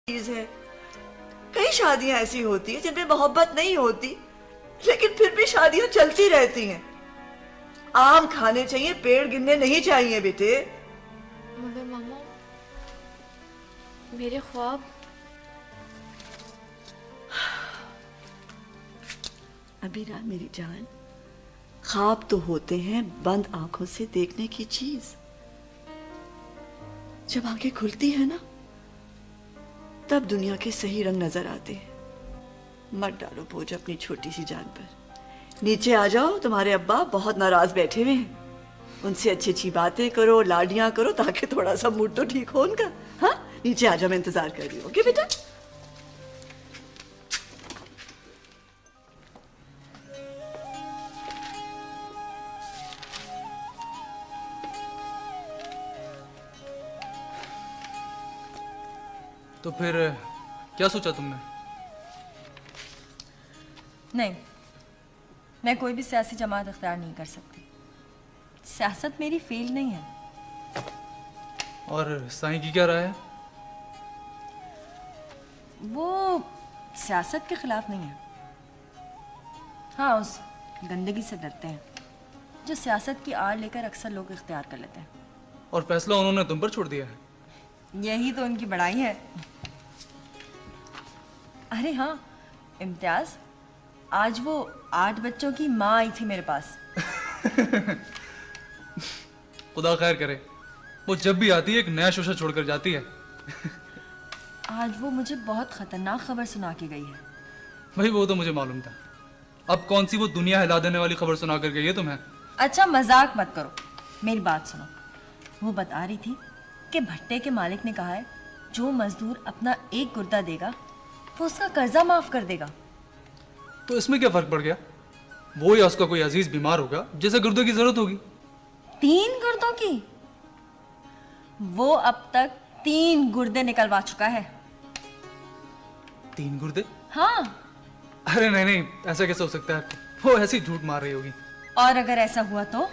चीज है। कई शादियां ऐसी होती है जिनमें मोहब्बत नहीं होती, लेकिन फिर भी शादियां चलती रहती हैं। आम खाने चाहिए, पेड़ गिनने नहीं चाहिए बेटे। मगर मामा, मेरे ख्वाब। अबीरा मेरी जान, ख्वाब तो होते हैं बंद आंखों से देखने की चीज। जब आंखें खुलती है ना, तब दुनिया के सही रंग नजर आते हैं। मत डालो बोझ अपनी छोटी सी जान पर। नीचे आ जाओ, तुम्हारे अब्बा बहुत नाराज बैठे हुए हैं। उनसे अच्छी अच्छी बातें करो, लाडियां करो, ताकि थोड़ा सा मूड तो ठीक हो उनका। हाँ, नीचे आ जाओ, मैं इंतजार कर रही हूँ। ओके बेटा। तो फिर क्या सोचा तुमने? नहीं, मैं कोई भी सियासी जमात अख्तियार नहीं कर सकती। सियासत मेरी फील्ड नहीं है। और साईं की क्या राय है? वो सियासत के खिलाफ नहीं है। हाँ, उस गंदगी से डरते हैं जो सियासत की आड़ लेकर अक्सर लोग इख्तियार कर लेते हैं। और फैसला उन्होंने तुम पर छोड़ दिया है। यही तो उनकी बड़ाई है। अरे हाँ इम्तियाज, आज वो 8 बच्चों की माँ आई थी मेरे पास। खुदा खैर करे, वो जब भी आती है एक नया शोशा छोड़कर जाती है। आज वो मुझे बहुत खतरनाक खबर सुना के गई है। भाई वो तो मुझे मालूम था। अब कौन सी वो दुनिया हिला देने वाली खबर सुना कर गई है तुम्हें? अच्छा मजाक मत करो, मेरी बात सुनो। वो बता रही थी कि भट्टे के मालिक ने कहा है जो मजदूर अपना एक गुर्दा देगा वो उसका कर्जा माफ कर देगा। तो इसमें क्या फर्क पड़ गया? वो या उसका कोई अजीज बीमार होगा जिसे गुर्दे की जरूरत होगी। 3 गुर्दों की? वो अब तक 3 गुर्दे निकलवा चुका है। 3 गुर्दे? हाँ। अरे नहीं नहीं, ऐसा कैसे हो सकता है? वो ऐसी झूठ मार रही होगी। और अगर ऐसा हुआ तो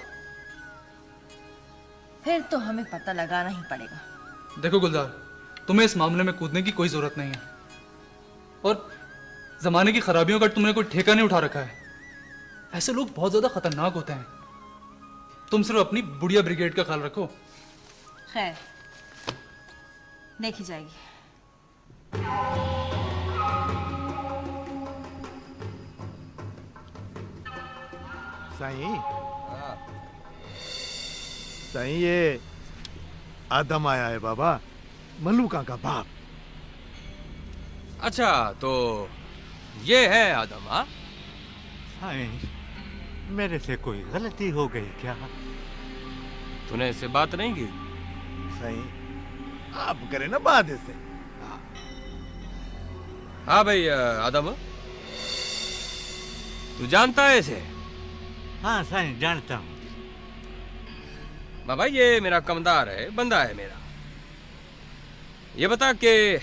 फिर तो हमें पता लगाना ही पड़ेगा। देखो गुलजार, तुम्हें इस मामले में कूदने की कोई जरूरत नहीं है। और जमाने की खराबियों का तुमने कोई ठेका नहीं उठा रखा है। ऐसे लोग बहुत ज्यादा खतरनाक होते हैं। तुम सिर्फ अपनी बुढ़िया ब्रिगेड का ख्याल रखो। खैर, देखी जाएगी। साईं, साईं ये आदम आया है बाबा, मलूका का बाप। अच्छा, तो ये है आदम? हाँ साईं, मेरे से कोई गलती हो गई क्या? तूने इससे बात नहीं की? साईं, आप करें ना बात इससे। हाँ भाई आदम, तू जानता है इसे? हाँ साईं, जानता हूँ। बाबा ये मेरा कमदार है, बंदा है मेरा। ये बता कि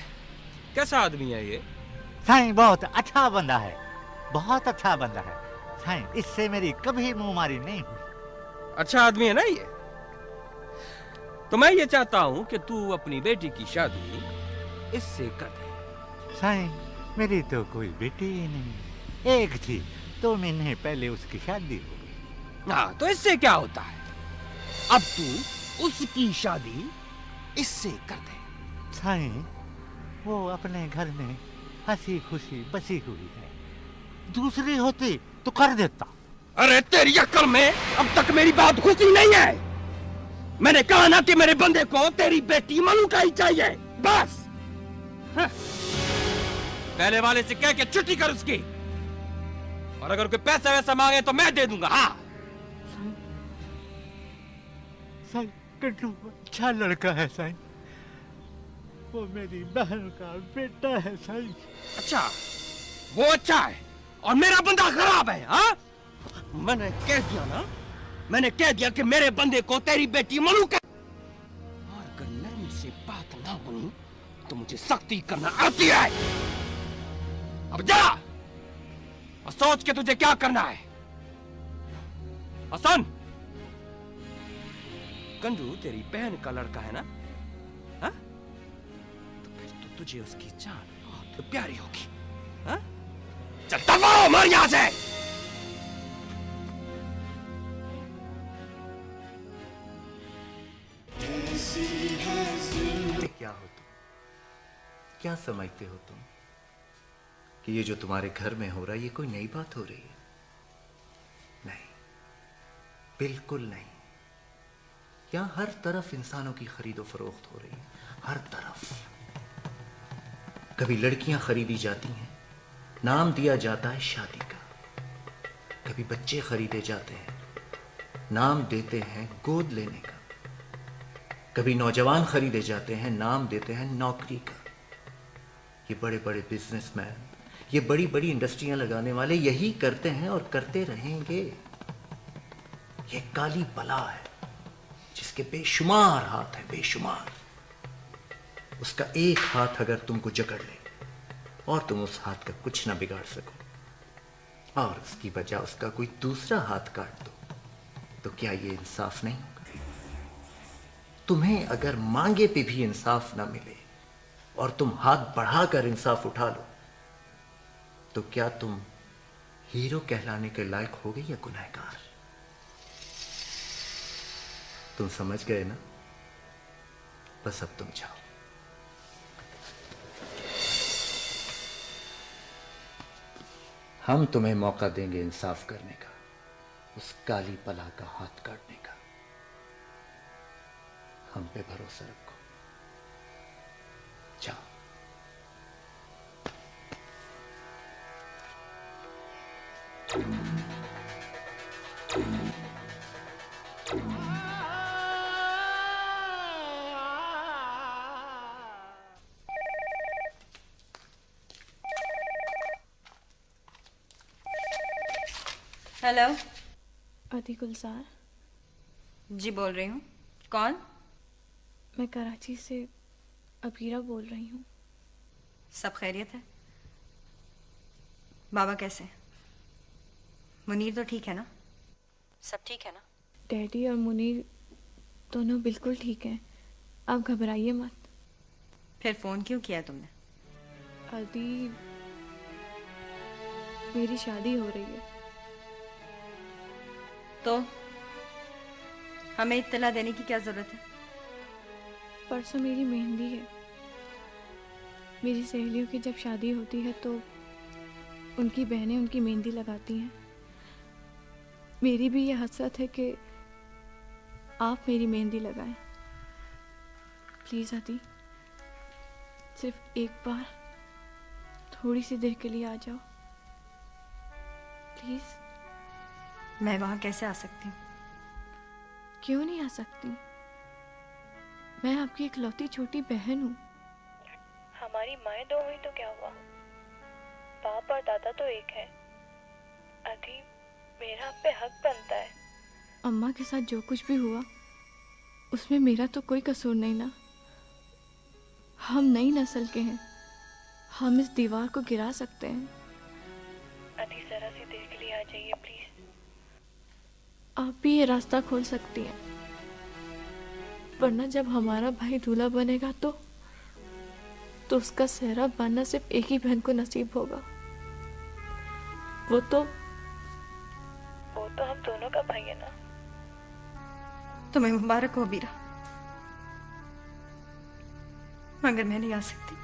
कैसा आदमी है ये? साईं बहुत अच्छा बंदा है, बहुत अच्छा बंदा है साईं। इससे मेरी कभी मुंहमारी नहीं हुई। अच्छा आदमी है ना ये? तो मैं ये चाहता हूँ कि तू अपनी बेटी की शादी इससे कर दे। साईं मेरी तो कोई बेटी ही नहीं, एक थी, 2 महीने पहले उसकी शादी हो गई। हाँ, तो इससे क्या होता है? अब तू उसकी शादी इससे कर दे। साईं वो अपने घर में हंसी खुशी बसी हुई है, दूसरी होती तो कर देता। अरे तेरी अक्ल में अब तक मेरी बात घुसी नहीं है। मैंने कहा ना कि मेरे बंदे को तेरी बेटी मलूका ही चाहिए, बस। हाँ। पहले वाले से कह के छुट्टी कर उसकी, और अगर कोई पैसा वैसा मांगे तो मैं दे दूंगा। हाँ साईं कट्टू अच्छा लड़का है साईं, वो मेरी बहन का बेटा है साईं। अच्छा, वो अच्छा है और मेरा बंदा खराब है? हाँ, मैंने कह दिया ना, मैंने कह दिया कि मेरे बंदे को तेरी बेटी मलूका। और अगर नरमी से बात ना बनी तो मुझे सख्ती करना आती है। अब जा और सोच के तुझे क्या करना है। हसन, गंजू तेरी बहन का लड़का है ना? हाँ? तो फिर तुझे उसकी जान बहुत प्यारी होगी। हाँ? चल दफा हो, मर यहां से। क्या हो तुम? क्या समझते हो तुम कि ये जो तुम्हारे घर में हो रहा है ये कोई नई बात हो रही है? नहीं, बिल्कुल नहीं। यहां हर तरफ इंसानों की खरीदो फरोख्त हो रही है, हर तरफ। कभी लड़कियां खरीदी जाती हैं, नाम दिया जाता है शादी का। कभी बच्चे खरीदे जाते हैं, नाम देते हैं गोद लेने का। कभी नौजवान खरीदे जाते हैं, नाम देते हैं नौकरी का। ये बड़े बड़े बिजनेसमैन, ये बड़ी बड़ी इंडस्ट्रियां लगाने वाले यही करते हैं और करते रहेंगे। ये काली बला है जिसके बेशुमार हाथ है, बेशुमार। उसका एक हाथ अगर तुमको जकड़ ले और तुम उस हाथ का कुछ ना बिगाड़ सको और उसकी बजाय उसका कोई दूसरा हाथ काट दो, तो क्या ये इंसाफ नहीं होगा? तुम्हें अगर मांगे पे भी इंसाफ ना मिले और तुम हाथ बढ़ाकर इंसाफ उठा लो, तो क्या तुम हीरो कहलाने के लायक हो गए या गुनहगार? तुम समझ गए ना? बस अब तुम जाओ। हम तुम्हें मौका देंगे इंसाफ करने का, उस काली बला का हाथ काटने का। हम पे भरोसा रखो, जाओ। हेलो। अदी गुलजार, जी बोल रही हूँ। कौन? मैं कराची से अबीरा बोल रही हूँ। सब खैरियत है? बाबा कैसे? मुनीर तो ठीक है ना? सब ठीक है ना? डैडी और मुनीर दोनों बिल्कुल ठीक हैं, आप घबराइए मत। फिर फोन क्यों किया तुमने? अदी, मेरी शादी हो रही है। तो हमें इत्तला देने की क्या जरूरत है? परसों मेरी मेहंदी है। मेरी सहेलियों की जब शादी होती है तो उनकी बहनें उनकी मेहंदी लगाती हैं। मेरी भी ये हसरत है कि आप मेरी मेहंदी लगाएं। प्लीज़ आदि, सिर्फ एक बार थोड़ी सी देर के लिए आ जाओ प्लीज़। मैं वहां कैसे आ सकती हूँ? क्यों नहीं आ सकती? मैं आपकी इकलौती छोटी बहन हूँ। हमारी माएँ दो हुई तो क्या हुआ, बाप और दादा तो एक है। अभी मेरा आप पे हक बनता है। अम्मा के साथ जो कुछ भी हुआ उसमें मेरा तो कोई कसूर नहीं ना। हम नई नस्ल के हैं, हम इस दीवार को गिरा सकते हैं। अभी जरा सी देर के लिए आ जाइए प्लीज। आप भी ये रास्ता खोल सकती हैं, वरना जब हमारा भाई दूल्हा बनेगा तो उसका सेहरा बनना सिर्फ एक ही बहन को नसीब होगा। वो तो हम दोनों का भाई है ना। तुम्हें मुबारक हो बीरा, मगर मैं नहीं आ सकती।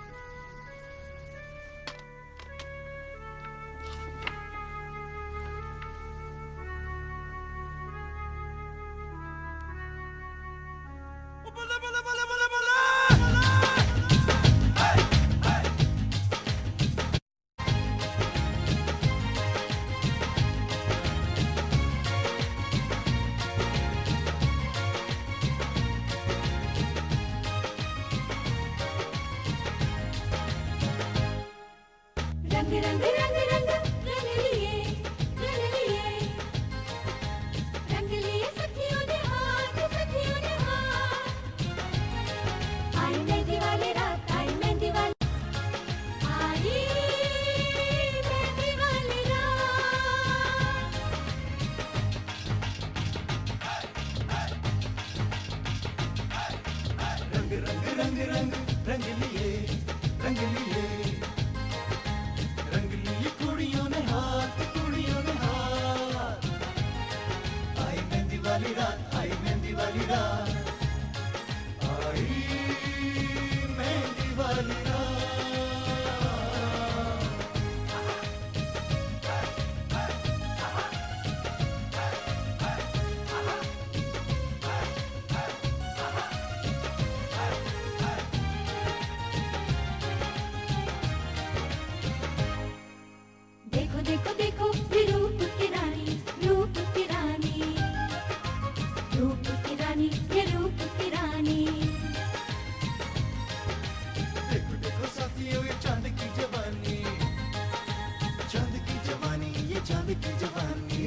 की जवानी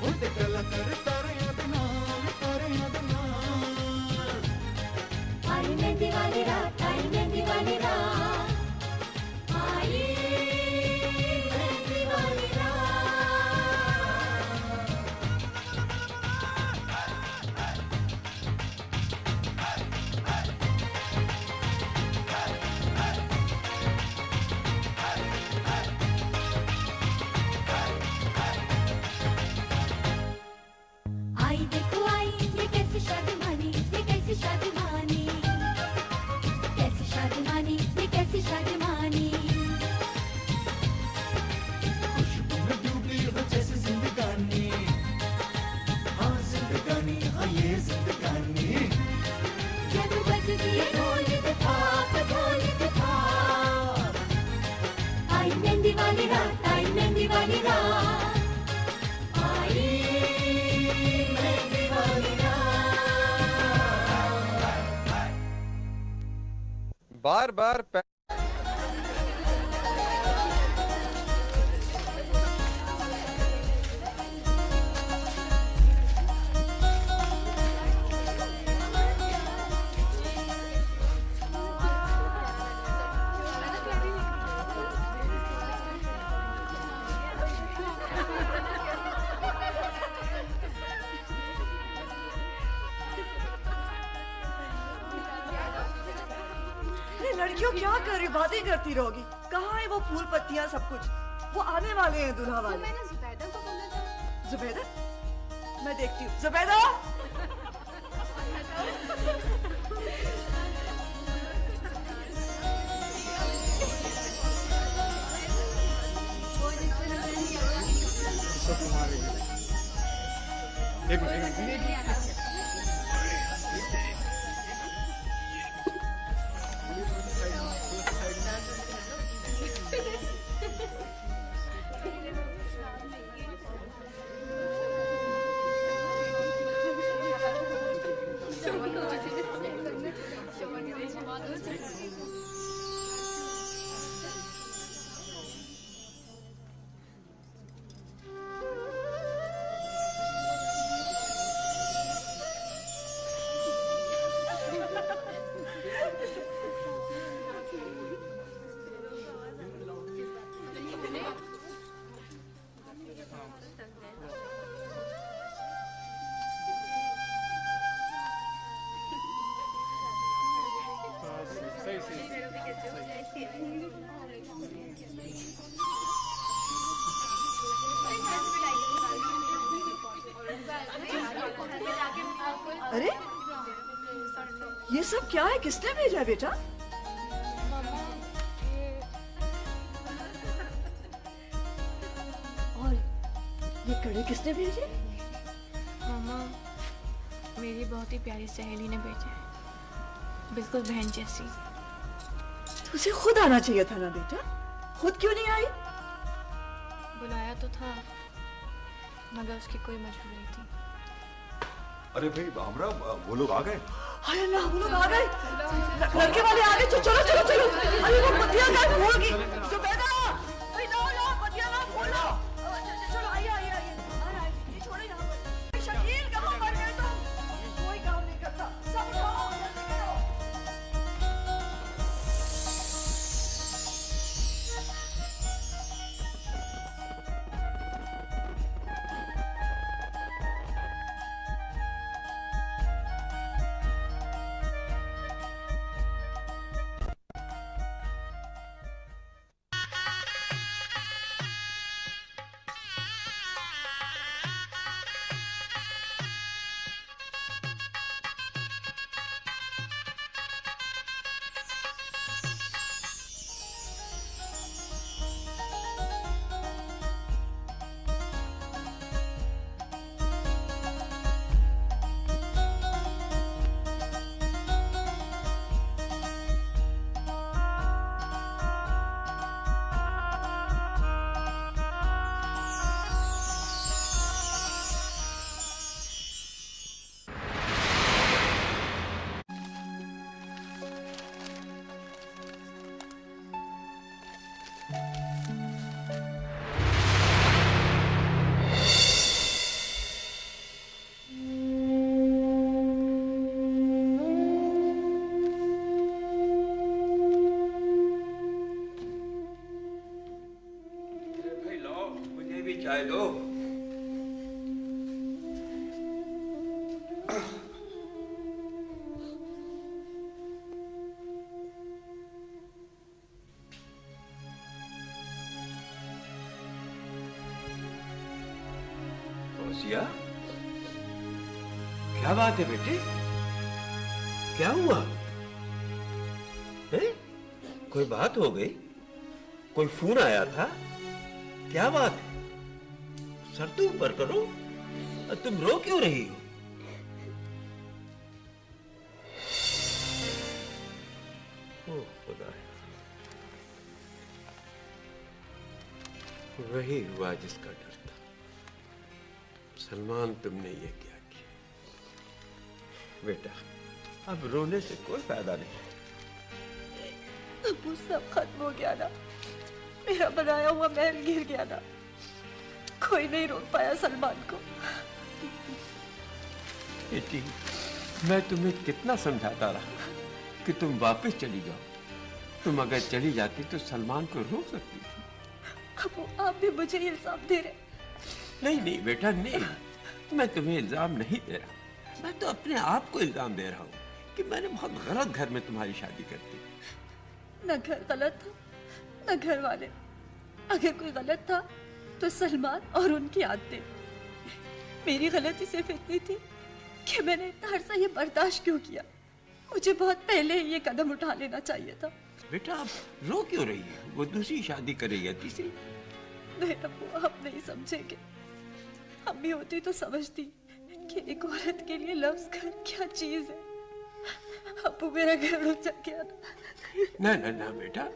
उठ गला कर तारे अदनाल तारे अदनाल आई मेहंदी वाली रात आई मेहंदी वाली रात आई मेहंदी वाली रात आई देखो आई ये कैसी शादी मानी ये कैसी शादी मानी कैसी शादी मानी ये कैसी शादी मानी खुशबू में डूबी हो जैसे जिंदगानी हाँ जिंदगानी हाँ ये जिंदगानी जब बज दिए ढोल के थाप ढोल के थाप आई मेहंदी वाली रात आई मेहंदी वाली रात आई मेहंदी वाली बार बार लड़कियों क्या कर रही बातें करती रहोगी कहाँ है वो फूल पत्तियाँ सब कुछ वो आने वाले हैं दुल्हा वाले मैंने जुबैदा को बोला था जुबैदा मैं देखती हूँ जुबैदा एक मिनट अरे ये सब क्या है किसने भेजा है बेटा और ये कड़े किसने भेजे मामा मेरी बहुत ही प्यारी सहेली ने भेजा है बिल्कुल बहन जैसी तुझे खुद आना चाहिए था ना बेटा खुद क्यों नहीं आई बुलाया तो था मगर उसकी कोई मजबूरी थी अरे भाई हमरा वो लोग आ गए हाय अल्लाह वो लोग आ गए लड़के वाले आ गए चलो चलो चलो अरे वो पतिया का भूल गई जुबैदा भाई लो लो पतिया ना खोलो चलो आइए आइए आइए ये छोड़ो यहाँ पर शकील कहाँ मर गए तुम कोई काम नहीं करता सब उठाओ जल्दी करो चाय दो। फौजिया, क्या बात है बेटे? क्या हुआ है? कोई बात हो गई? कोई फोन आया था? क्या बात है? सर तो ऊपर करो। तुम रो क्यों रही हो? ओ खुदा, वही हुआ जिसका डर था। सलमान, तुमने ये क्या किया? बेटा, अब रोने से कोई फायदा नहीं। अब वो सब खत्म हो गया ना, मेरा बनाया हुआ महल गिर गया ना, कोई नहीं रोक पाया सलमान को। बेटी, मैं तुम्हें कितना समझाता रहा कि तुम वापस चली जाओ। तुम अगर चली जाती तो सलमान को रोक सकती थी। अब आप भी मुझे इल्जाम दे रहे? नहीं नहीं बेटा, नहीं, मैं तुम्हें इल्जाम नहीं दे रहा। मैं तो अपने आप को इल्जाम दे रहा हूँ कि मैंने बहुत गलत घर में तुम्हारी शादी कर दी। न घर गलत था, न घर वाले। अगर कोई गलत था तो सलमान और उनकी आदतें। मेरी गलती सिर्फ इतनी थी कि मैंने इतना अरसा ये बर्दाश्त क्यों किया। मुझे बहुत पहले ही ये कदम उठा लेना चाहिए था। बेटा, आप रो क्यों रही है? वो दूसरी शादी करेगी, तीसरी। नहीं अब्बू, आप नहीं समझेंगे। अम्मी होती तो समझती कि एक औरत के लिए लफ्ज घर क्या चीज है। अब्बू, मेरा घर उठ गया ना ना ना बेटा,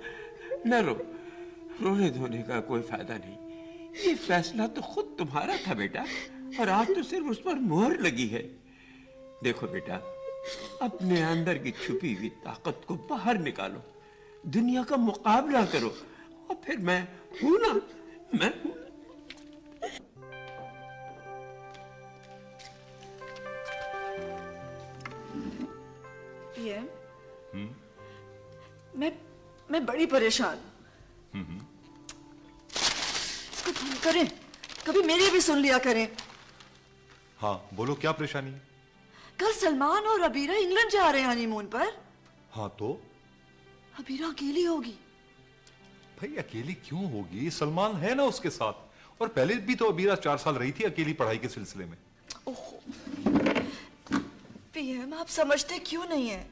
न रो। रोने धोने का कोई फायदा नहीं। ये फैसला तो खुद तुम्हारा था बेटा, और आज तो सिर्फ उस पर मोहर लगी है। देखो बेटा, अपने अंदर की छुपी हुई ताकत को बाहर निकालो, दुनिया का मुकाबला करो, और फिर मैं हूं ना, मैं हूं। ये मैं बड़ी परेशान। इसको बंद करें, कभी मेरी भी सुन लिया करें। हाँ बोलो, क्या परेशानी है? कल सलमान और अबीरा इंग्लैंड जा रहे हैं हनीमून पर। हाँ तो? अबीरा अकेली होगी। भाई अकेली क्यों होगी? सलमान है ना उसके साथ, और पहले भी तो अबीरा 4 साल रही थी अकेली पढ़ाई के सिलसिले में। पीएम, आप समझते क्यों नहीं है?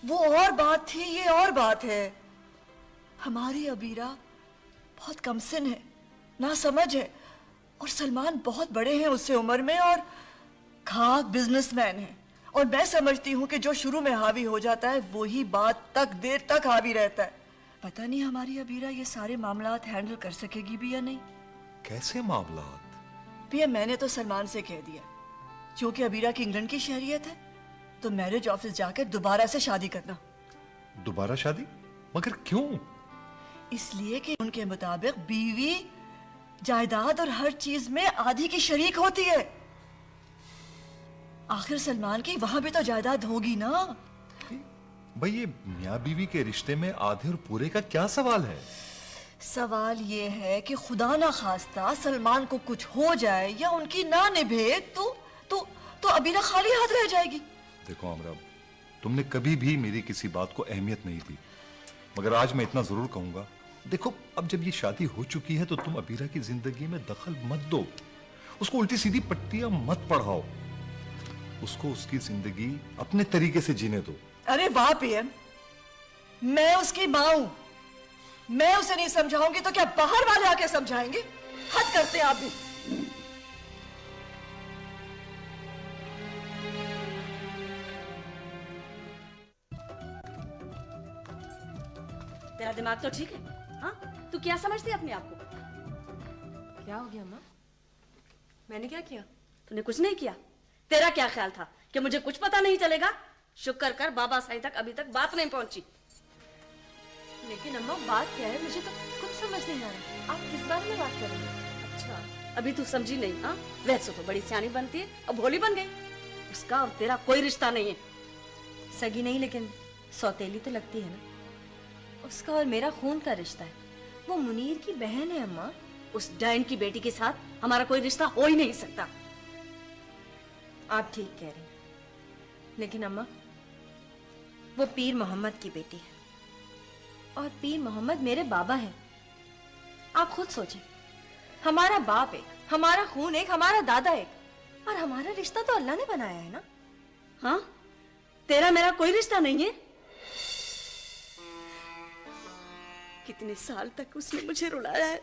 वो और बात थी, ये और बात है। हमारी अबीरा बहुत कमसिन है, ना समझ है, और सलमान बहुत बड़े हैं उससे उम्र में, और खाक बिजनेसमैन है। और मैं समझती हूँ कि जो शुरू में हावी हो जाता है वही बात तक देर तक हावी रहता है। पता नहीं हमारी अबीरा ये सारे मामलात हैंडल कर सकेगी भी या नहीं। कैसे मामलात? पीएम, मैंने तो सलमान से कह दिया, क्योंकि अबीरा की इंग्लैंड की शहरियत है, तो मैरिज ऑफिस जाकर दोबारा से शादी करना। दोबारा शादी? मगर क्यों? इसलिए कि उनके मुताबिक बीवी जायदाद और हर चीज में आधी की शरीक होती है। आखिर सलमान की वहां भी तो जायदाद होगी ना। भाई ये मियाँ बीवी के रिश्ते में आधे और पूरे का क्या सवाल है? सवाल ये है कि खुदा ना खास्ता सलमान को कुछ हो जाए या उनकी ना निभे तो अबीरा खाली हाथ रह जाएगी। देखो आमरा, तुमने कभी भी मेरी किसी बात को अहमियत नहीं दी, मगर आज मैं इतना जरूर कहूंगा, देखो अब जब ये शादी हो चुकी है तो तुम अबीरा की जिंदगी में दखल मत दो, उसको उल्टी सीधी पट्टियां मत पढ़ाओ, उसको उसकी जिंदगी अपने तरीके से जीने दो। अरे वाह पीएम, मैं उसकी माँ हूं, मैं उसे नहीं समझाऊंगी तो क्या बाहर वाले आके समझाएंगे? हद करते हैं आप भी। तेरा दिमाग तो ठीक है? हाँ, तू क्या समझती है अपने आप को? क्या हो गया माँ? मैंने क्या किया? तूने कुछ नहीं किया। तेरा क्या ख्याल था कि मुझे कुछ पता नहीं चलेगा? शुक्र कर बाबा साईं तक अभी तक बात नहीं पहुंची। लेकिन अम्मा बात क्या है, मुझे तो कुछ समझ नहीं आ रहा। आप किस बारे में बात कर रही हैं? अच्छा, अभी तू समझी नहीं? हाँ, वैसे तो बड़ी सियानी बनती है, अब भोली बन गई। उसका और तेरा कोई रिश्ता नहीं है। सगी नहीं, लेकिन सौतेली तो लगती है ना। उसका और मेरा खून का रिश्ता है। वो मुनीर की बहन है अम्मा। उस डायन की बेटी के साथ हमारा कोई रिश्ता हो ही नहीं सकता। आप ठीक कह रही हैं, लेकिन अम्मा वो पीर मोहम्मद की बेटी है और पीर मोहम्मद मेरे बाबा हैं। आप खुद सोचें, हमारा बाप एक, हमारा खून एक, हमारा दादा एक, और हमारा रिश्ता तो अल्लाह ने बनाया है ना। हाँ, तेरा मेरा कोई रिश्ता नहीं है। कितने साल तक उसने मुझे रुलाया है।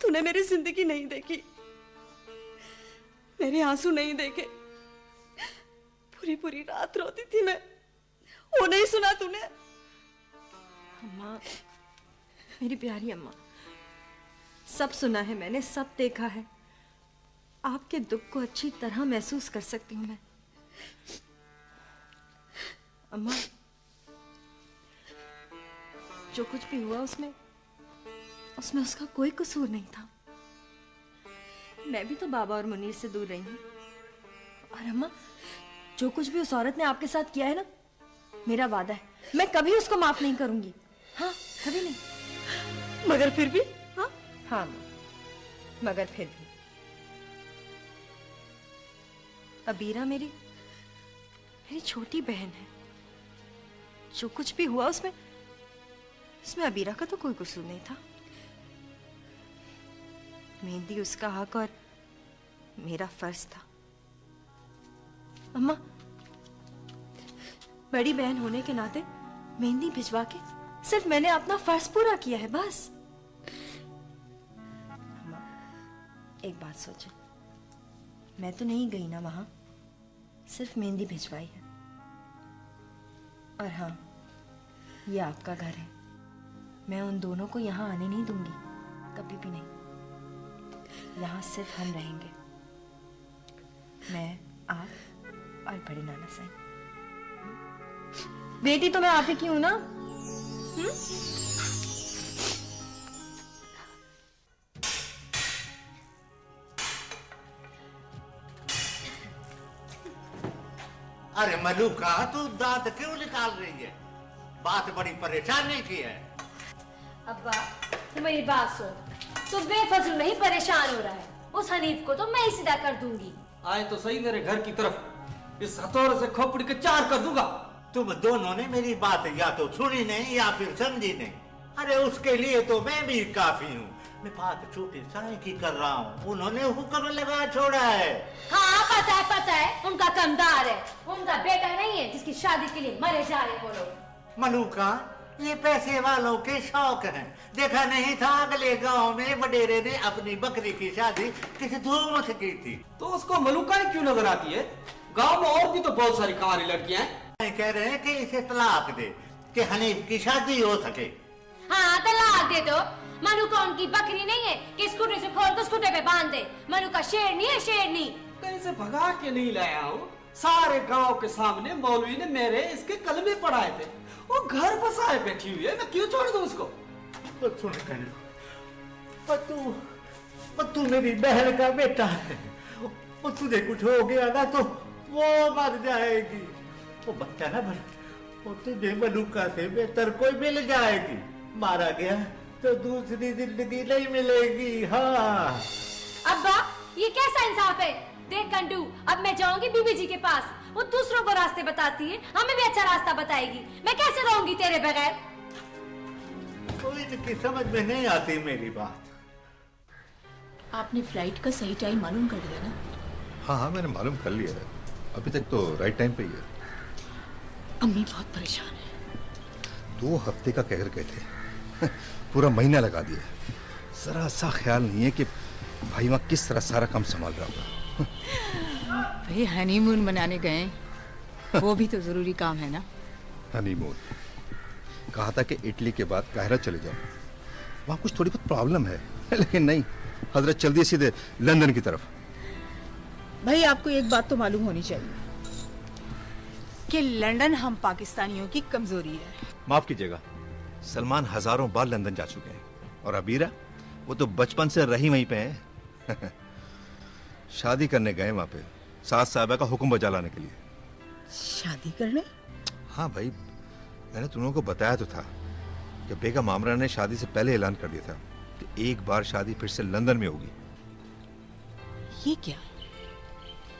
तूने मेरी जिंदगी नहीं देखी, मेरे आंसू नहीं देखे। पूरी पूरी रात रोती थी मैं, वो नहीं सुना तूने। अम्मा, मेरी प्यारी अम्मा, सब सुना है मैंने, सब देखा है। आपके दुख को अच्छी तरह महसूस कर सकती हूं मैं। अम्मा, जो कुछ भी हुआ उसमें उसका कोई कसूर नहीं था। मैं भी तो बाबा और मुनीर से दूर रही हूं। और अम्मा, जो कुछ भी उस औरत ने आपके साथ किया है ना, मेरा वादा है मैं कभी उसको माफ नहीं करूंगी। हाँ, कभी नहीं। मगर फिर भी? हाँ, मगर फिर भी अबीरा मेरी छोटी बहन है। जो कुछ भी हुआ उसमें अबीरा का तो कोई कसूर नहीं था। मेहंदी उसका हक और मेरा फर्ज था। अम्मा, बड़ी बहन होने के नाते मेहंदी भिजवा के सिर्फ मैंने अपना फर्ज पूरा किया है, बस। अम्मा, एक बात सोचो, मैं तो नहीं गई ना वहां, सिर्फ मेहंदी भिजवाई है। और हाँ, ये आपका घर है, मैं उन दोनों को यहाँ आने नहीं दूंगी, कभी भी नहीं। यहाँ सिर्फ हम रहेंगे, मैं, आप और बड़े नाना साहब। बेटी तो मैं आप ही की हूं ना। अरे मलूका, तू दांत क्यों निकाल रही है? बात बड़ी परेशानी की है। अब्बा, तू मेरी बात सुन, तू बेफजूल नहीं परेशान हो रहा है। उस हनीफ को तो मैं ही सीधा कर दूंगी। आए तो सही मेरे घर की तरफ, इस हथौड़े से खोपड़ी के 4 कर दूंगा। तुम दोनों ने मेरी बात या तो सुनी नहीं या फिर समझी नहीं। अरे उसके लिए तो मैं भी काफी हूँ। मैं बात छोटी साई की कर रहा हूँ, उन्होंने हुक्म लगा छोड़ा है। हाँ, पता है, उनका कमदार है, उनका बेटा नहीं है जिसकी शादी के लिए मरे जा रहे वो लोग। मलूका, ये पैसे वालों के शौक हैं। देखा नहीं था अगले गांव में वडेरे ने अपनी बकरी की शादी किसी धूम से की थी, तो उसको मलूका ही क्यों नजर आती है? गांव में और भी तो बहुत सारी कमारी लड़कियां हैं। कह रहे हैं कि इसे तलाक दे कि हनीफ की शादी हो सके। हाँ, तलाक दे दो। मनुका उनकी बकरी नहीं है कि स्कूटर से खोल कर स्कूटर पे बांध दे। मनुका शेरनी है, शेरनी। कहीं से भगा के नहीं लाया हूँ। सारे गांव के सामने मौलवी ने मेरे इसके कलमे पढ़ाए थे। वो घर बसाए बैठी हुई है, मैं क्यों छोड़ दूं उसको? सुन तू मेरी बहन का बेटा है, और तुझे कुछ हो गया ना तो वो मर जाएगी। वो बच्चा ना बन, वो तुझे मलूका से बेहतर कोई मिल जाएगी। मारा गया तो दूसरी जिंदगी नहीं मिलेगी। हाँ अब्बा, ये कैसा इंसाफ है? देख कंडू, अब मैं जाऊंगी बीबी जी के पास। वो दूसरों को रास्ते बताती है, हमें भी अच्छा रास्ता बताएगी। मैं कैसे रहूंगी तेरे बगैर? कोई इनकी समझ में नहीं आती मेरी बात। आपने फ्लाइट का सही टाइम मालूम कर लिया ना? हाँ, मैंने मालूम कर लिया है। अभी तक तो राइट टाइम पे ही है। अम्मी बहुत परेशान है। 2 हफ्ते का कहर गए थे, पूरा महीना लगा दिया। जरा सा ख्याल नहीं है कि भाई वहाँ किस तरह सारा काम संभाल रहा होगा। भाई हनीमून मनाने गए, वो भी तो जरूरी काम है ना। हनीमून कहा था कि इटली के बाद काहिरा चले जाओ, वहाँ कुछ थोड़ी बहुत प्रॉब्लम है, लेकिन नहीं, हजरत चल दिए सीधे लंदन की तरफ। भाई आपको एक बात तो मालूम होनी चाहिए कि लंदन हम पाकिस्तानियों की कमजोरी है। माफ कीजिएगा, सलमान हजारों बार लंदन जा चुके हैं, और अबीरा वो तो बचपन से रही वहीं पे है। शादी करने गए वहां पे, सास साहबा का हुक्म बजा लाने के लिए। शादी करने? हाँ भाई, मैंने तुम लोगों को बताया तो था कि बेगम आमरा ने शादी से पहले ऐलान कर दिया था कि एक बार शादी फिर से लंदन में होगी। ये क्या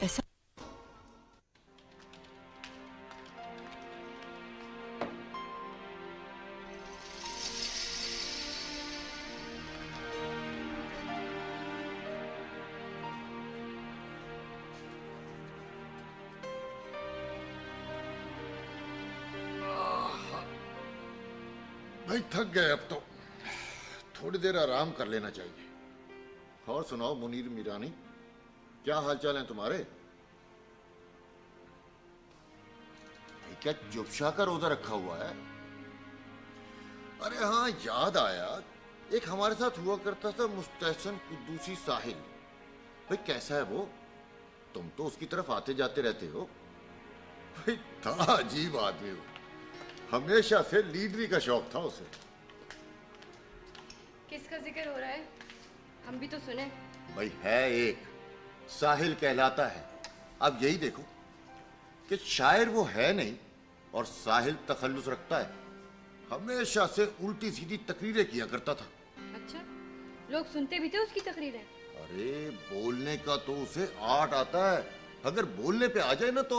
ऐसा? भाई थक गए, अब तो थोड़ी देर आराम कर लेना चाहिए। और सुनाओ मुनीर मीरानी, क्या हालचाल है तुम्हारे? भाई क्या चुपचा का रोजा रखा हुआ है? अरे हाँ, याद आया, एक हमारे साथ हुआ करता था मुस्तहसन कुद्दूसी साहिल। भाई कैसा है वो? तुम तो उसकी तरफ आते जाते रहते हो। भाई था अजीब आदमी वो, हमेशा से लीडरी का शौक था उसे। किसका जिक्र हो रहा है? हम भी तो सुने। भाई है एक, साहिल कहलाता है। अब यही देखो कि शायर वो है नहीं और साहिल तखल्लुस रखता है। हमेशा से उल्टी सीधी तकरीरें किया करता था। अच्छा, लोग सुनते भी थे उसकी तकरीरें? अरे बोलने का तो उसे आर्ट आता है। अगर बोलने पे आ जाए ना तो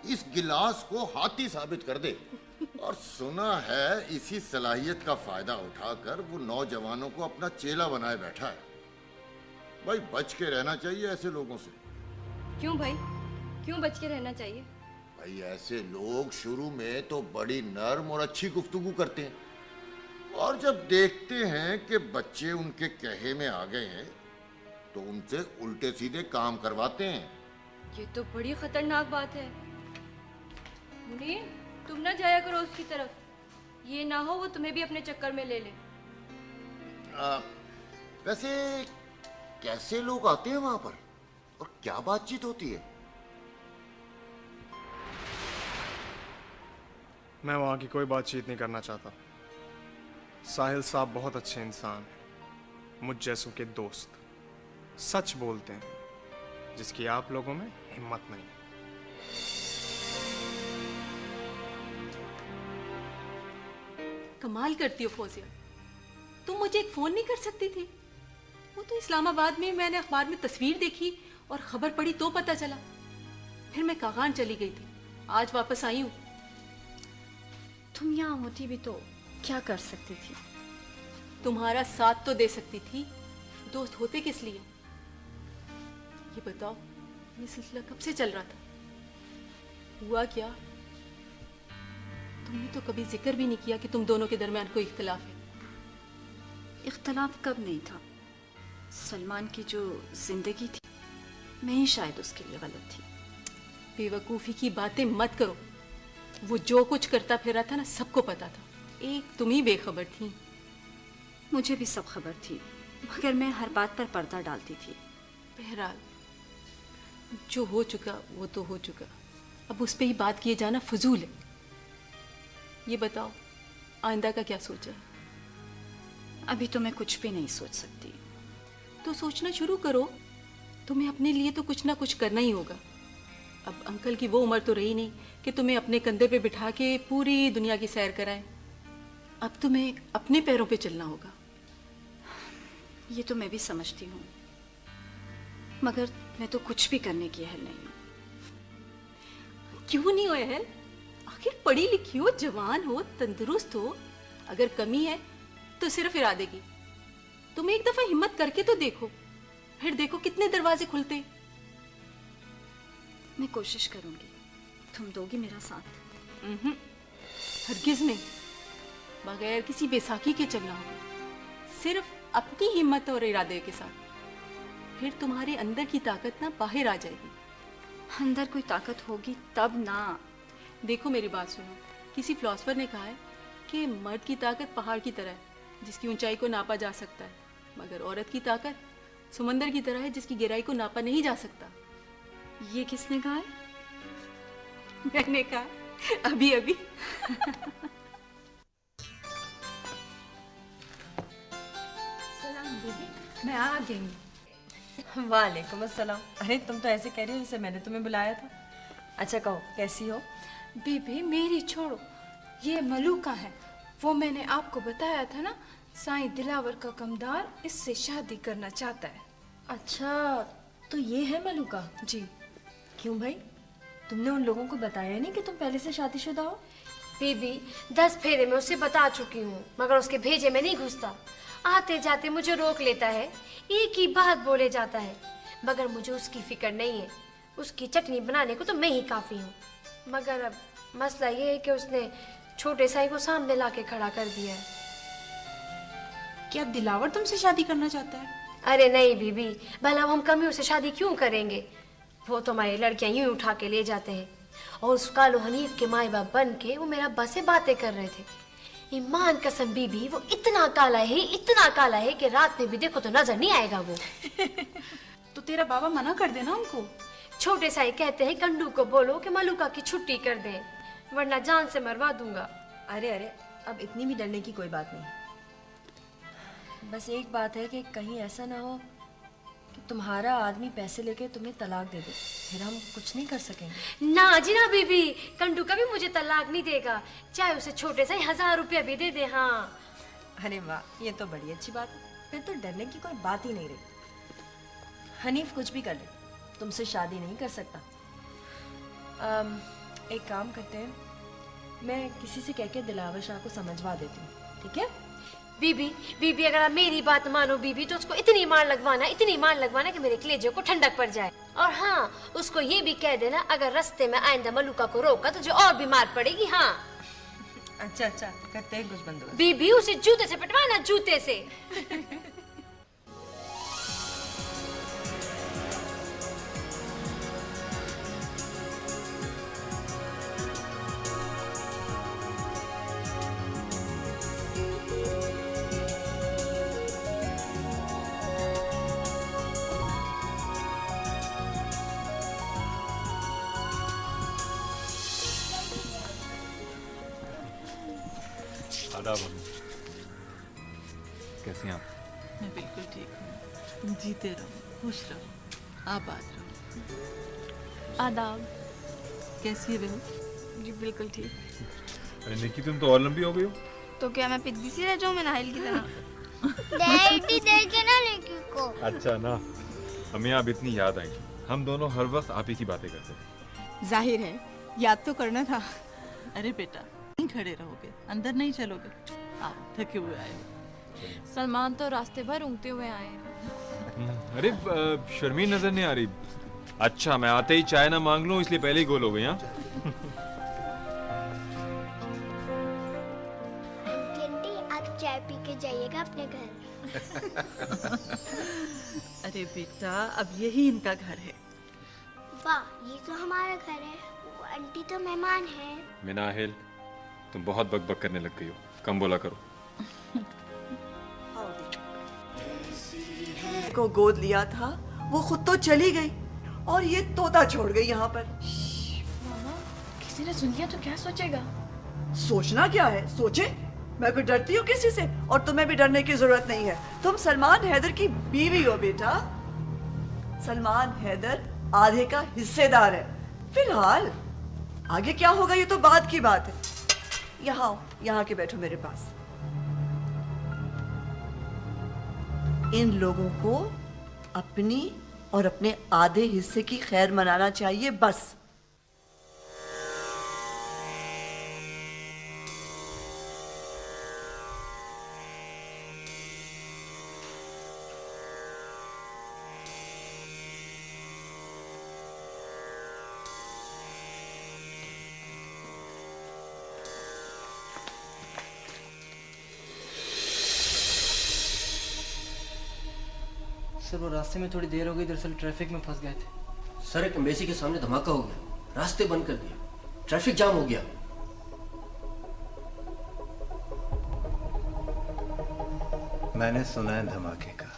इस गिलास को हाथी साबित कर दे। और सुना है इसी सलाहियत का फायदा उठाकर वो नौजवानों को अपना चेला बनाए बैठा है। भाई बच के रहना चाहिए ऐसे लोगों से। क्यों भाई, क्यों बच के रहना चाहिए? भाई ऐसे लोग शुरू में तो बड़ी नर्म और अच्छी गुफ्तगू करते हैं, और जब देखते हैं कि बच्चे उनके कहे में आ गए हैं तो उनसे उल्टे सीधे काम करवाते हैं। ये तो बड़ी खतरनाक बात है। मुनीर, तुम ना जाया करो उसकी तरफ, ये ना हो वो तुम्हें भी अपने चक्कर में ले ले। वैसे कैसे लोग आते हैं वहां पर और क्या बातचीत होती है? मैं वहां की कोई बातचीत नहीं करना चाहता। साहिल साहब बहुत अच्छे इंसान हैं, मुझ जैसों के दोस्त, सच बोलते हैं, जिसकी आप लोगों में हिम्मत नहीं है। कमाल करती हो फौजिया, तुम मुझे एक फोन नहीं कर सकती थी? वो तो इस्लामाबाद में मैंने अखबार में तस्वीर देखी और खबर पढ़ी तो पता चला। फिर मैं कागान चली गई थी, आज वापस आई हूँ। तुम यहाँ होती भी तो क्या कर सकती थी? तुम्हारा साथ तो दे सकती थी, दोस्त होते किस लिए? ये बताओ, ये सिलसिला कब से चल रहा था? हुआ क्या? तुमने तो कभी जिक्र भी नहीं किया कि तुम दोनों के दरमियान कोई इख्तिलाफ है। इख्तिलाफ कब नहीं था? सलमान की जो जिंदगी थी, मैं ही शायद उसके लिए गलत थी। बेवकूफ़ी की बातें मत करो। वो जो कुछ करता फिरा था ना, सबको पता था। एक तुम ही बेखबर थी। मुझे भी सब खबर थी, मगर मैं हर बात पर पर्दा डालती थी। बहरहाल जो हो चुका वो तो हो चुका, अब उस पर ही बात किए जाना फजूल है। ये बताओ, आइंदा का क्या सोचा है? अभी तो मैं कुछ भी नहीं सोच सकती। तो सोचना शुरू करो। तुम्हें अपने लिए तो कुछ ना कुछ करना ही होगा। अब अंकल की वो उम्र तो रही नहीं कि तुम्हें अपने कंधे पे बिठा के पूरी दुनिया की सैर कराएं। अब तुम्हें अपने पैरों पे चलना होगा। ये तो मैं भी समझती हूँ, मगर मैं तो कुछ भी करने की अहल नहीं हूँ। क्यों नहीं हो अहल? आखिर पढ़ी लिखी हो, जवान हो, तंदुरुस्त हो। अगर कमी है तो सिर्फ इरादे की। तुम एक दफा हिम्मत करके तो देखो, फिर देखो कितने दरवाजे खुलते। मैं कोशिश करूंगी। तुम दोगी मेरा साथ? हरगिज नहीं। बगैर किसी बैसाखी के चलना होगा, सिर्फ अपनी हिम्मत और इरादे के साथ। फिर तुम्हारे अंदर की ताकत ना बाहर आ जाएगी। अंदर कोई ताकत होगी तब ना। देखो मेरी बात सुनो, किसी फिलोसफर ने कहा है कि मर्द की ताकत पहाड़ की तरह है, जिसकी ऊंचाई को नापा जा सकता है, मगर औरत की ताकत समंदर की तरह है, जिसकी गहराई को नापा नहीं जा सकता। ये किसने कहा है? मैंने कहा अभी अभी। सलाम दीदी, मैं आ गई। वालेकुम अस्सलाम। अरे तुम तो ऐसे कह रही हो जैसे मैंने तुम्हें बुलाया था। अच्छा कहो, कैसी हो? बीबी मेरी छोड़ो, ये मलूका है, वो मैंने आपको बताया था ना, साईं दिलावर का कमदार इससे शादी करना चाहता है। अच्छा, तो ये है मलूका? जी। क्यों भाई, तुमने उन लोगों को बताया नहीं कि तुम पहले से शादीशुदा हो? बीबी 10 फेरे में उसे बता चुकी हूँ, मगर उसके भेजे में नहीं घुसता। आते जाते मुझे रोक लेता है, एक ही बात बोले जाता है, मगर मुझे उसकी फिक्र नहीं है। उसकी चटनी बनाने को तो मैं ही काफी हूँ। मगर अब मसला ये है कि उसने छोटे साई को सामने लाके खड़ा कर दिया है। क्या दिलावर तुमसे शादी करना चाहता है? अरे नहीं बीबी, भला हम कमियों से शादी क्यों करेंगे? वो तो हमारी लड़कियां यूं उठा के ले जाते हैं, और उस कालो हनीफ के माए बाप बन के वो मेरा अब्बा से बातें कर रहे थे। ईमान कसम बीबी, वो इतना काला है कि रात में भी देखो तो नजर नहीं आएगा वो। तो तेरा बाबा मना कर देना उनको। छोटे साई कहते हैं कंडू को बोलो कि मलूका की छुट्टी कर दें, वरना जान से मरवा दूंगा। अरे अरे, अब इतनी भी डरने की कोई बात नहीं। बस एक बात है कि कहीं ऐसा ना हो कि तुम्हारा आदमी पैसे लेके तुम्हें तलाक दे दे, फिर हम कुछ नहीं कर सकेंगे। ना जी ना बीबी, कंडू कभी मुझे तलाक नहीं देगा, चाहे उसे छोटे से 1000 रुपया भी दे दे। हाँ। अरे वाह, ये तो बड़ी अच्छी बात है, फिर तो डरने की कोई बात ही नहीं रही। हनीफ कुछ भी कर ले, तुमसे शादी नहीं कर सकता। एक काम करते हैं, मैं किसी से कह के दिलावर शाह को समझवा देती हूँ, ठीक है? बीबी अगर आप मेरी बात मानो बीबी, तो उसको इतनी मार लगवाना कि मेरे कलेजे को ठंडक पड़ जाए। और हाँ, उसको ये भी कह देना अगर रास्ते में आइंदा मलूका को रोका तो जो और बीमार पड़ेगी। हाँ। अच्छा, करते हैं कुछ बंदोबस्त। बीबी उसे जूते से पटवाना, जूते से। आदाब। कैसी हैं आप? मैं बिल्कुल ठीक हूँ। तुम जीते रहो, खुश रहो, आबाद रहो। आदाब। कैसी है बहू? जी बिल्कुल ठीक। अरे निकी, तुम तो और लंबी हो गई हो। तो क्या मैं पिद्दी सी रह जाऊँ मैं नाहिल की तरह? डैडी देखे ना निकी को। अच्छा ना, हमें आप इतनी याद आई। हम दोनों हर वक्त आप ही की बातें करते हैं। जाहिर है, याद तो करना था। अरे बेटा, नहीं खड़े रहोगे, अंदर नहीं चलोगे? आओ, थके हुए आए हो। सलमान तो रास्ते भर ऊँगते हुए आए हैं। अरे शर्मीन नजर नहीं आ रही। अच्छा, मैं आते ही चाय ना मांग लूं इसलिए पहले ही गोल हो गई। हाँ आंटी, आप चाय पी के जाइएगा अपने घर। अरे बेटा, अब यही इनका घर है। वाह, ये तो हमारा घर है। वो आंटी तो मेहमान है। मिनाहिल, तुम बहुत बकबक करने लग गई हो, कम बोला करो। को गोद लिया था, वो खुद तो चली गई और ये तोता छोड़ गई यहाँ पर। मामा, किसी ने सुन लिया तो क्या सोचेगा? सोचना क्या है, सोचे। मैं कोई डरती हूँ किसी से, और तुम्हें भी डरने की जरूरत नहीं है। तुम सलमान हैदर की बीवी हो बेटा। सलमान हैदर आधे का हिस्सेदार है। फिलहाल आगे क्या होगा ये तो बाद की बात है। यहाँ के बैठो मेरे पास। इन लोगों को अपनी और अपने आधे हिस्से की खैर मनाना चाहिए, बस। सर, वो रास्ते में थोड़ी देर हो गई, दरअसल ट्रैफिक में फंस गए थे। सर, एक एम्बेसी के सामने धमाका हो गया, रास्ते बंद कर दिया, ट्रैफिक जाम हो गया। मैंने सुना है धमाके का।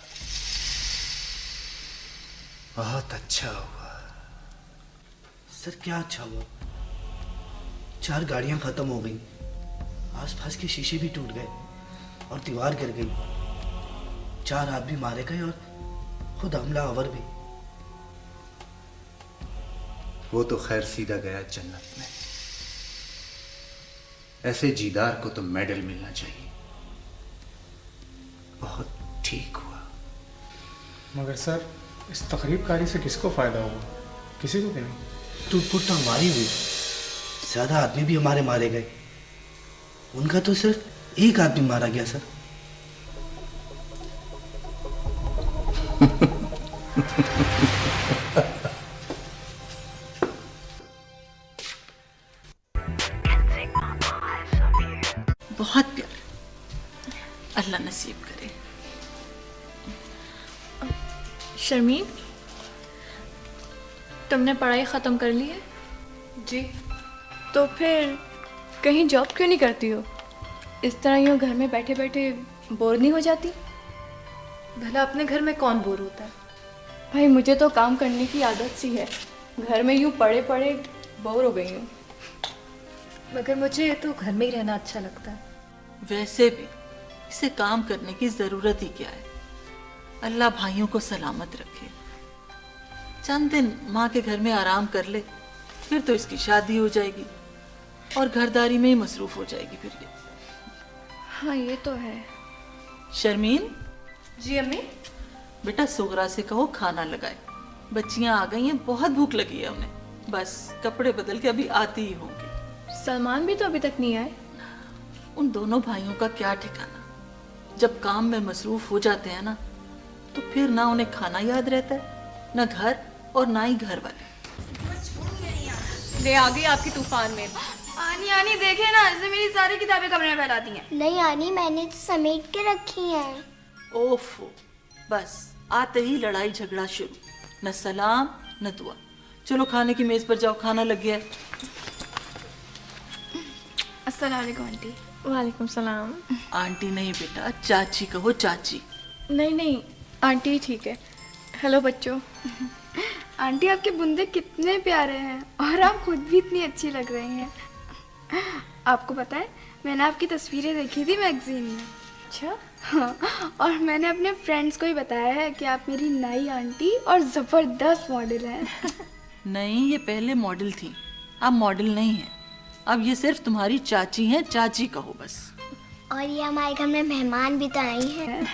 बहुत अच्छा हुआ। सर, क्या अच्छा हुआ? 4 गाड़ियां खत्म हो गई, आसपास के शीशे भी टूट गए और दीवार गिर गई। 4 आदमी मारे गए और खुद हमलावर भी। वो तो खैर सीधा गया जन्नत में। ऐसे जीदार को तो मेडल मिलना चाहिए। बहुत ठीक हुआ। मगर सर, इस तकरीबकारी से किसको फायदा होगा? किसी को भी नहीं। टूट-फूट तो हमारी हुई, ज्यादा आदमी भी हमारे मारे गए। उनका तो सिर्फ एक आदमी मारा गया सर। बहुत प्यार, अल्लाह नसीब करे। शर्मीन, तुमने पढ़ाई ख़त्म कर ली है? जी। तो फिर कहीं जॉब क्यों नहीं करती हो? इस तरह यूँ घर में बैठे बैठे बोर नहीं हो जाती? भला अपने घर में कौन बोर होता है? भाई मुझे तो काम करने की आदत सी है, घर में यूँ पड़े पड़े बोर हो गई हूँ। मगर मुझे तो घर में ही रहना अच्छा लगता है। वैसे भी इसे काम करने की जरूरत ही क्या है। अल्लाह भाइयों को सलामत रखे। चंद दिन माँ के घर में आराम कर ले, फिर तो इसकी शादी हो जाएगी और घरदारी में ही मसरूफ हो जाएगी फिर ये। हाँ ये तो है। शर्मीन। जी अम्मी। बेटा सुगरा से कहो खाना लगाए, बच्चियां आ गई हैं, बहुत भूख लगी है उन्हें। बस कपड़े बदल के अभी आती ही होंगी। सलमान भी तो अभी तक नहीं आए। उन दोनों भाइयों का क्या ठिकाना, जब काम में मसरूफ हो जाते हैं ना, तो फिर ना उन्हें खाना याद रहता है, ना घर और ना ही घर वाले। ले आ गई आपकी तूफान में। आनी आनी देखे ना, इसने मेरी सारी किताबें कमरे में फैला दी हैं। नहीं आनी, मैंने तो समेट के रखी हैं। ओफो, बस आते ही लड़ाई झगड़ा शुरू, न सलाम न दुआ। चलो खाने की मेज पर जाओ, खाना लग गया है। अस्सलाम वालेकुम आंटी। वालेकुम सलाम। आंटी नहीं बेटा, चाची कहो, चाची। नहीं नहीं आंटी ठीक है। हेलो बच्चों। आंटी आपके बुंदे कितने प्यारे हैं और आप खुद भी इतनी अच्छी लग रही हैं। आपको पता है, मैंने आपकी तस्वीरें देखी थी मैगजीन में। अच्छा। हाँ, और मैंने अपने फ्रेंड्स को ही बताया है कि आप मेरी नई आंटी और ज़बरदस्त मॉडल हैं। नहीं, ये पहले मॉडल थी, अब मॉडल नहीं है। अब ये सिर्फ तुम्हारी चाची हैं, चाची कहो बस। और ये हमारे घर में मेहमान भी तो आई हैं।